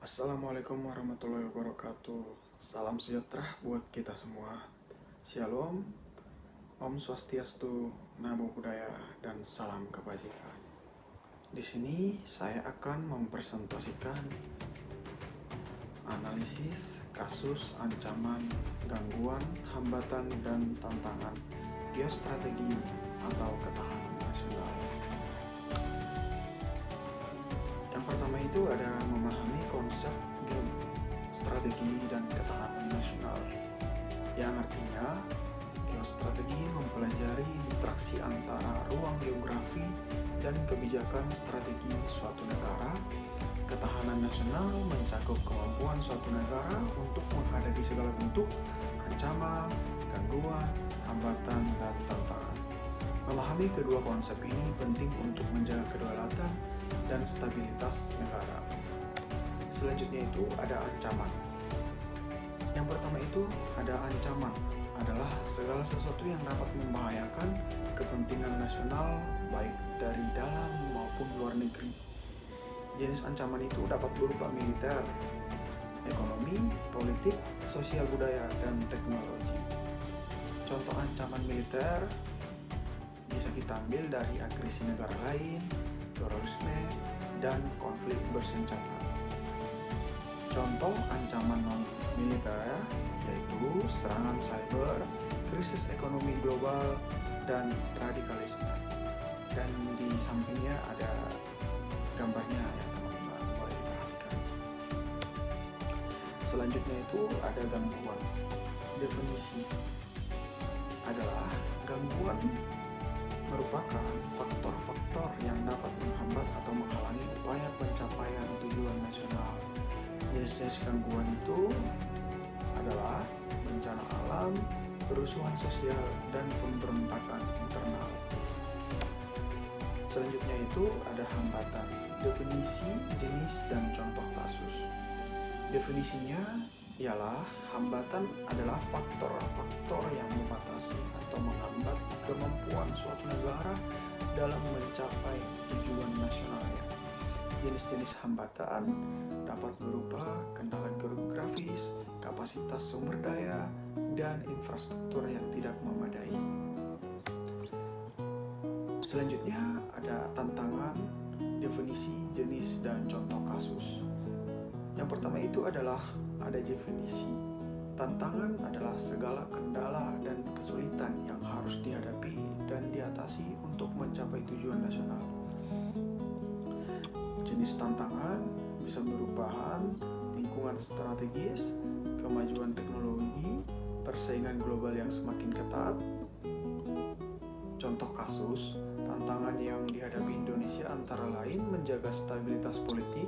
Assalamualaikum warahmatullahi wabarakatuh. Salam sejahtera buat kita semua. Shalom, Om Swastiastu, Namo Buddhaya, dan salam kebajikan. Di sini saya akan mempresentasikan analisis kasus ancaman, gangguan, hambatan, dan tantangan geostrategi atau ketahanan nasional. Yang pertama itu ada memahami konsep geostrategi dan ketahanan nasional, yang artinya geostrategi mempelajari interaksi antara ruang geografi dan kebijakan strategi suatu negara. Ketahanan nasional mencakup kemampuan suatu negara untuk menghadapi segala bentuk ancaman, gangguan, hambatan, dan tantangan. Memahami kedua konsep ini penting untuk menjaga kedaulatan dan stabilitas negara. Selanjutnya itu ada ancaman. Yang pertama itu ada ancaman adalah segala sesuatu yang dapat membahayakan kepentingan nasional baik dari dalam maupun luar negeri. Jenis ancaman itu dapat berupa militer, ekonomi, politik, sosial budaya, dan teknologi. Contoh ancaman militer bisa kita ambil dari agresi negara lain, terorisme, dan konflik bersenjata. Contoh ancaman non-militer yaitu serangan cyber, krisis ekonomi global, dan radikalisme. Dan di sampingnya ada gambarnya ya teman-teman, boleh perhatikan. Selanjutnya itu ada gangguan. Definisi adalah gangguan merupakan faktor-faktor yang dapat menghambat atau menghalangi upaya pencapaian tujuan nasional. Jenis-jenis gangguan itu adalah bencana alam, kerusuhan sosial, dan pemberontakan internal. Selanjutnya itu ada hambatan. Definisi, jenis, dan contoh kasus. Definisinya ialah hambatan adalah faktor-faktor yang membatasi atau menghambat kemampuan suatu negara dalam mencapai tujuan nasionalnya. Jenis-jenis hambatan dapat berupa kendala geografis, kapasitas sumber daya, dan infrastruktur yang tidak memadai. Selanjutnya ada tantangan, definisi, jenis, dan contoh kasus. Yang pertama itu adalah ada definisi. Tantangan adalah segala kendala dan kesulitan yang harus dihadapi dan diatasi untuk mencapai tujuan nasional. Jenis tantangan bisa berupa lingkungan strategis, kemajuan teknologi, persaingan global yang semakin ketat. Contoh kasus, tantangan yang dihadapi Indonesia antara lain menjaga stabilitas politik,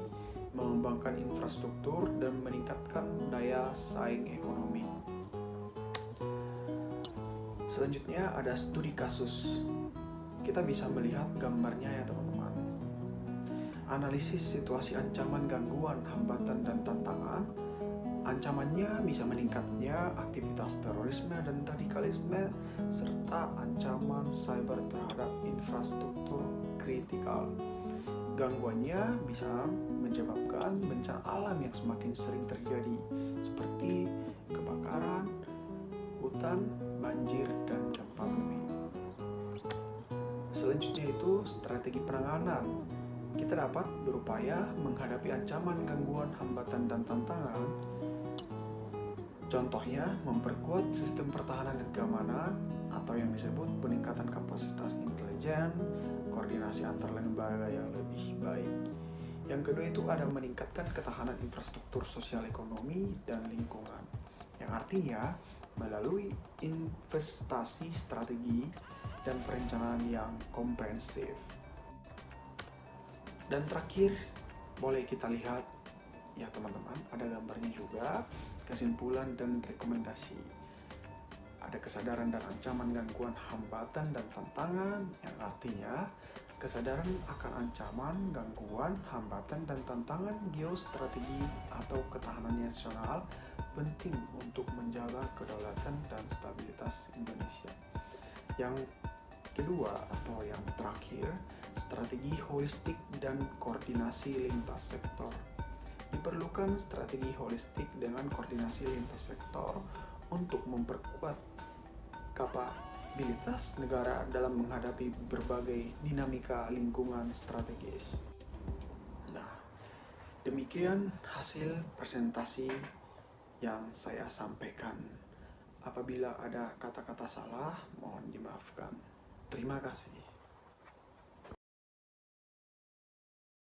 mengembangkan infrastruktur, dan meningkatkan daya saing ekonomi. Selanjutnya ada studi kasus. Kita bisa melihat gambarnya ya teman-teman. Analisis situasi ancaman, gangguan, hambatan, dan tantangan. Ancamannya bisa meningkatnya aktivitas terorisme dan radikalisme, serta ancaman cyber terhadap infrastruktur kritikal. Gangguannya bisa menyebabkan bencana alam yang semakin sering terjadi, seperti kebakaran, hutan, banjir, dan gempa bumi. Selanjutnya itu strategi penanganan. Kita dapat berupaya menghadapi ancaman, gangguan, hambatan, dan tantangan. Contohnya, memperkuat sistem pertahanan dan keamanan, atau yang disebut peningkatan kapasitas intelijen, koordinasi antar lembaga yang lebih baik. Yang kedua itu ada meningkatkan ketahanan infrastruktur sosial ekonomi dan lingkungan, yang artinya melalui investasi strategi dan perencanaan yang komprehensif. Dan terakhir, boleh kita lihat ya teman-teman, ada gambarnya juga, kesimpulan dan rekomendasi. Ada kesadaran dan ancaman, gangguan, hambatan, dan tantangan, yang artinya kesadaran akan ancaman, gangguan, hambatan, dan tantangan geostrategi atau ketahanan nasional penting untuk menjaga kedaulatan dan stabilitas Indonesia. Yang kedua atau yang terakhir, strategi holistik dan koordinasi lintas sektor. diperlukan strategi holistik dengan koordinasi lintas sektor untuk memperkuat kapabilitas negara dalam menghadapi berbagai dinamika lingkungan strategis. Nah, demikian hasil presentasi yang saya sampaikan. Apabila ada kata-kata salah, mohon dimaafkan. Terima kasih.